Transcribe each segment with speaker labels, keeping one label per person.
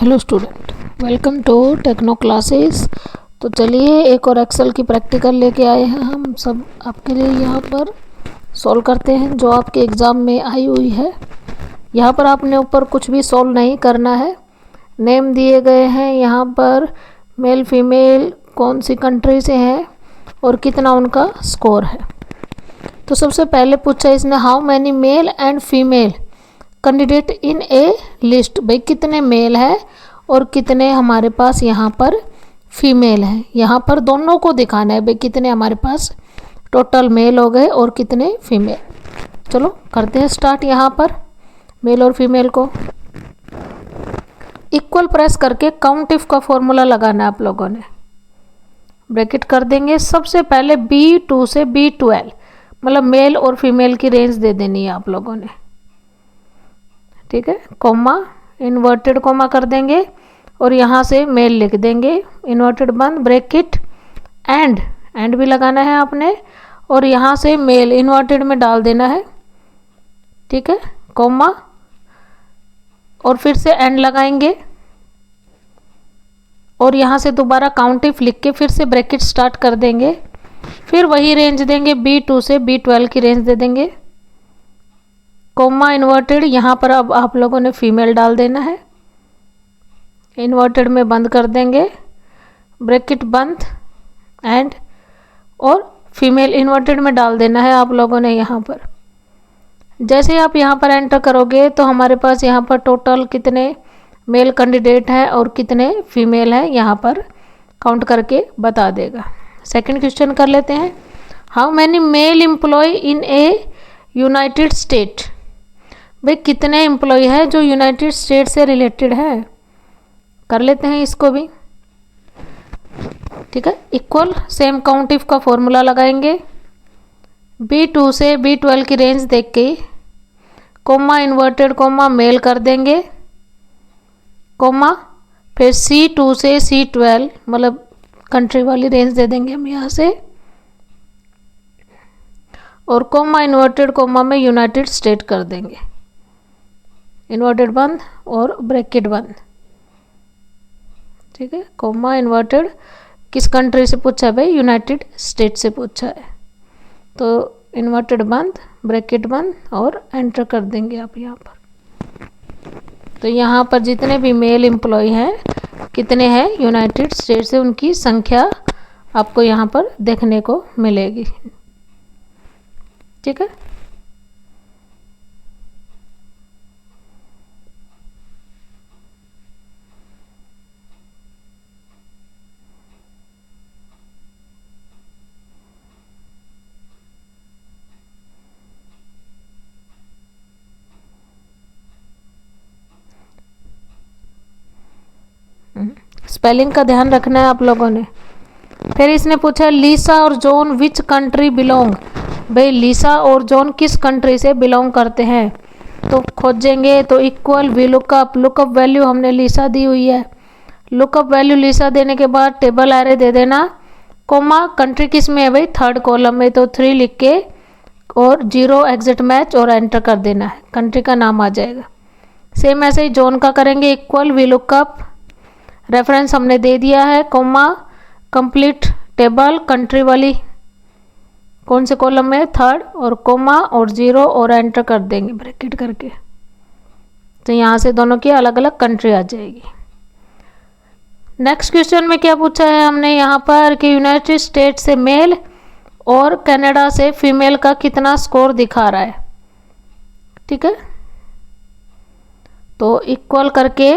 Speaker 1: Hello student, welcome to techno classes. तो चलिए एक और एक्सेल की प्रैक्टिकल लेके आए हैं हम सब आपके लिए। यहाँ पर सॉल्व करते हैं जो आपके एग्ज़ाम में आई हुई है। यहाँ पर आपने ऊपर कुछ भी सॉल्व नहीं करना है। नेम दिए गए हैं यहाँ पर, मेल फीमेल कौन सी कंट्री से हैं और कितना उनका स्कोर है। तो सबसे पहले पूछा इसने, how many male and female candidate in A list. भाई कितने मेल है और कितने हमारे पास यहाँ पर फीमेल है। यहाँ पर दोनों को दिखाना है भाई कितने हमारे पास टोटल मेल हो गए और कितने फीमेल। चलो करते हैं स्टार्ट। यहाँ पर मेल और फीमेल को इक्वल प्रेस करके काउंट इफ का फॉर्मूला लगाना है आप लोगों ने। ब्रैकेट कर देंगे। सबसे पहले B2 से B12 मतलब मेल और फीमेल की रेंज दे देनी है आप लोगों ने, ठीक है। कॉमा इन्वर्टेड कॉमा कर देंगे और यहाँ से मेल लिख देंगे, इन्वर्टेड बंद ब्रैकेट, एंड भी लगाना है आपने और यहाँ से मेल इन्वर्टेड में डाल देना है, ठीक है। कॉमा और फिर से एंड लगाएंगे और यहाँ से दोबारा काउंट इफ लिख के फिर से ब्रैकेट स्टार्ट कर देंगे। फिर वही रेंज देंगे, B2 से B12 की रेंज दे देंगे, कोमा इन्वर्टेड। यहाँ पर अब आप लोगों ने फीमेल डाल देना है, इन्वर्टेड में बंद कर देंगे, ब्रैकेट बंद एंड, और फीमेल इन्वर्टेड में डाल देना है आप लोगों ने यहाँ पर। जैसे आप यहाँ पर एंटर करोगे तो हमारे पास यहाँ पर टोटल कितने मेल कैंडिडेट हैं और कितने फीमेल हैं यहाँ पर काउंट करके बता देगा। सेकंड क्वेश्चन कर लेते हैं, how many male employ in a United State. भाई कितने एम्प्लॉय हैं जो यूनाइटेड स्टेट से रिलेटेड है। कर लेते हैं इसको भी, ठीक है। इक्वल सेम काउंट इफ का फॉर्मूला लगाएंगे, B2 से B12 की रेंज देख के कोमा इन्वर्टेड कोमा मेल कर देंगे, कोमा फिर C2 से C12 मतलब कंट्री वाली रेंज दे देंगे हम यहाँ से, और कोमा इन्वर्टेड कोमा में यूनाइटेड स्टेट कर देंगे, इन्वर्टेड बंद और ब्रैकेट बंद, ठीक है। कोमा इन्वर्टेड किस कंट्री से पूछा है भाई, यूनाइटेड स्टेट से पूछा है, तो इन्वर्टेड बंद ब्रैकेट बंद और एंटर कर देंगे आप यहाँ पर। तो यहाँ पर जितने भी मेल एम्प्लॉय हैं कितने हैं यूनाइटेड स्टेट से, उनकी संख्या आपको यहाँ पर देखने को मिलेगी, ठीक है। स्पेलिंग का ध्यान रखना है आप लोगों ने। फिर इसने पूछा लीसा और जॉन विच कंट्री बिलोंग। भाई लीसा और जॉन किस कंट्री से बिलोंग करते हैं, तो खोजेंगे तो equal V lookup, lookup value हमने लीसा दी हुई है, लुकअप वैल्यू लीसा देने के बाद टेबल एरे दे देना, कोमा कंट्री किस में है भाई, थर्ड कॉलम में, तो 3 लिख के और 0 एग्जिट मैच और एंटर कर देना है, कंट्री का नाम आ जाएगा। सेम ऐसे ही जॉन का करेंगे, इक्वल वी लुकअप रेफरेंस हमने दे दिया है, कोमा कंप्लीट टेबल कंट्री वाली कौन से कॉलम में, थर्ड, और कोमा और 0 और एंटर कर देंगे ब्रैकेट करके। तो यहाँ से दोनों की अलग अलग कंट्री आ जाएगी। नेक्स्ट क्वेश्चन में क्या पूछा है हमने यहाँ पर कि यूनाइटेड स्टेट से मेल और कनाडा से फीमेल का कितना स्कोर दिखा रहा है, ठीक है। तो इक्वल करके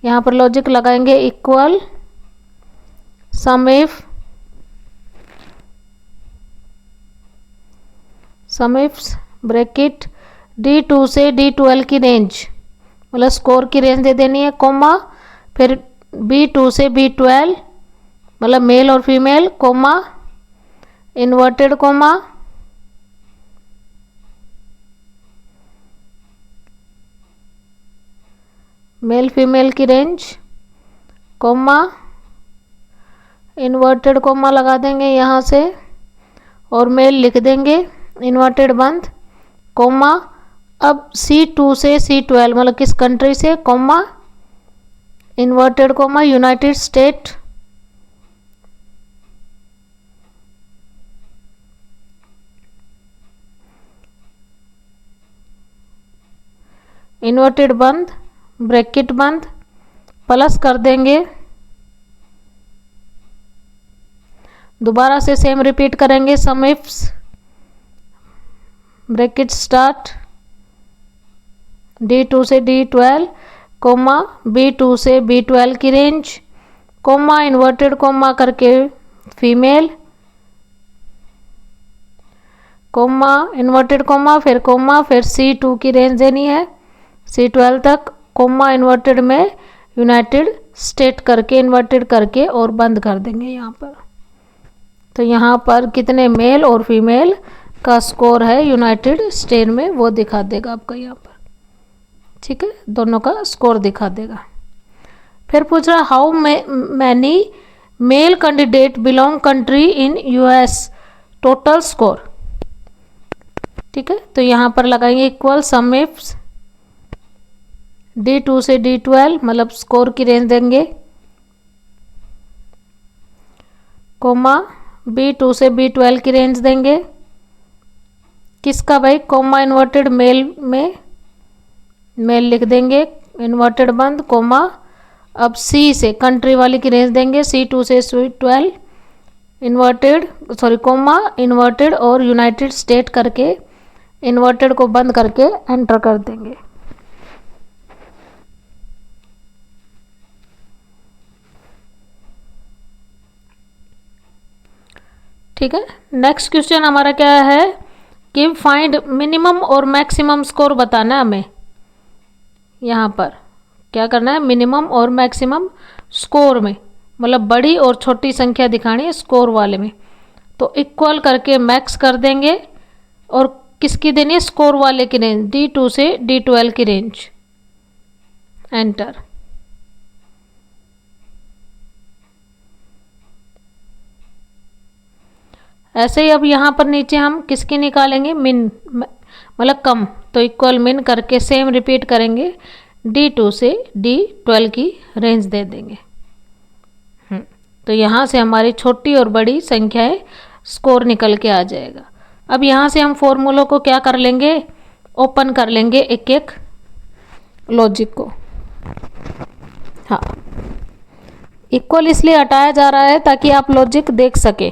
Speaker 1: यहाँ पर लॉजिक लगाएंगे, equal some if bracket D2 से D12 की रेंज मतलब स्कोर की रेंज दे देनी है, कोमा फिर B2 से B12 मतलब मेल और female, coma inverted coma male female की रेंज, कोमा इन्वर्टेड कोमा लगा देंगे यहाँ से और मेल लिख देंगे, इन्वर्टेड बंद, कोमा अब C2 से C12 मतलब किस कंट्री से, coma inverted coma United state, inverted बंद, ब्रैकेट बंद, प्लस कर देंगे, दोबारा से सेम रिपीट करेंगे, सम इफ्स, ब्रैकेट स्टार्ट, D2 से D12 कोमा B2 से B12 की रेंज, कोमा इन्वर्टेड कोमा करके फीमेल, कोमा इन्वर्टेड कोमा फिर C2 की रेंज देनी है C12 तक, कोमा इन्वर्टेड में यूनाइटेड स्टेट करके इन्वर्टेड करके और बंद कर देंगे यहाँ पर। तो यहाँ पर कितने मेल और फीमेल का स्कोर है यूनाइटेड स्टेट में वो दिखा देगा आपका यहाँ पर, ठीक है, दोनों का स्कोर दिखा देगा। फिर पूछ रहा how many male candidate belong country in US, total score, ठीक है। तो यहाँ पर लगाएंगे इक्वल सम इफ्स, D2 से D12 मतलब स्कोर की रेंज देंगे, कोमा B2 से B12 की रेंज देंगे, किसका भाई, कोमा इन्वर्टेड मेल में मेल लिख देंगे, इन्वर्टेड बंद, कोमा अब C से कंट्री वाली की रेंज देंगे, C2 से C12 इन्वर्टेड कोमा इन्वर्टेड और यूनाइटेड स्टेट करके इन्वर्टेड को बंद करके एंटर कर देंगे। ठीक है, नेक्स्ट क्वेश्चन हमारा क्या है कि फाइंड मिनिमम और मैक्सिमम स्कोर बताना है हमें। यहाँ पर क्या करना है, मिनिमम और मैक्सिमम स्कोर में, मतलब बड़ी और छोटी संख्या दिखानी है स्कोर वाले में। तो इक्वल करके मैक्स कर देंगे और किसकी देनी है, स्कोर वाले की रेंज, D2 से D12 की रेंज, एंटर। ऐसे ही अब यहाँ पर नीचे हम किसकी निकालेंगे, मिन मतलब कम, तो इक्वल मिन करके सेम रिपीट करेंगे, D2 से D12 की रेंज दे देंगे। तो यहाँ से हमारी छोटी और बड़ी संख्याएं स्कोर निकल के आ जाएगा। अब यहाँ से हम फॉर्मूलों को क्या कर लेंगे, ओपन कर लेंगे एक एक लॉजिक को। हाँ, इक्वल इसलिए हटाया जा रहा है ताकि आप लॉजिक देख सके,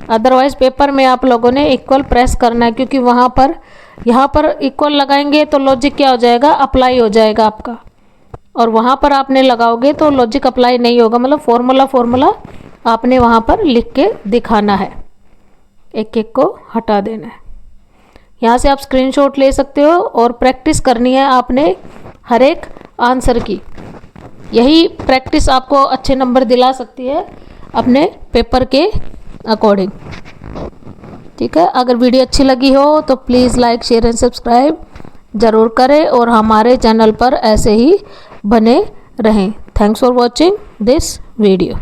Speaker 1: अदरवाइज पेपर में आप लोगों ने इक्वल प्रेस करना है, क्योंकि वहाँ पर यहाँ पर इक्वल लगाएंगे तो लॉजिक क्या हो जाएगा, अप्लाई हो जाएगा आपका, और वहाँ पर आपने लगाओगे तो लॉजिक अप्लाई नहीं होगा, मतलब फॉर्मूला आपने वहाँ पर लिख के दिखाना है, एक एक को हटा देना है। यहाँ से आप स्क्रीनशॉट ले सकते हो और प्रैक्टिस करनी है आपने हर एक आंसर की, यही प्रैक्टिस आपको अच्छे नंबर दिला सकती है अपने पेपर के अकॉर्डिंग। ठीक है, अगर वीडियो अच्छी लगी हो तो please like share and subscribe ज़रूर करें और हमारे चैनल पर ऐसे ही बने रहें। Thanks for watching this video.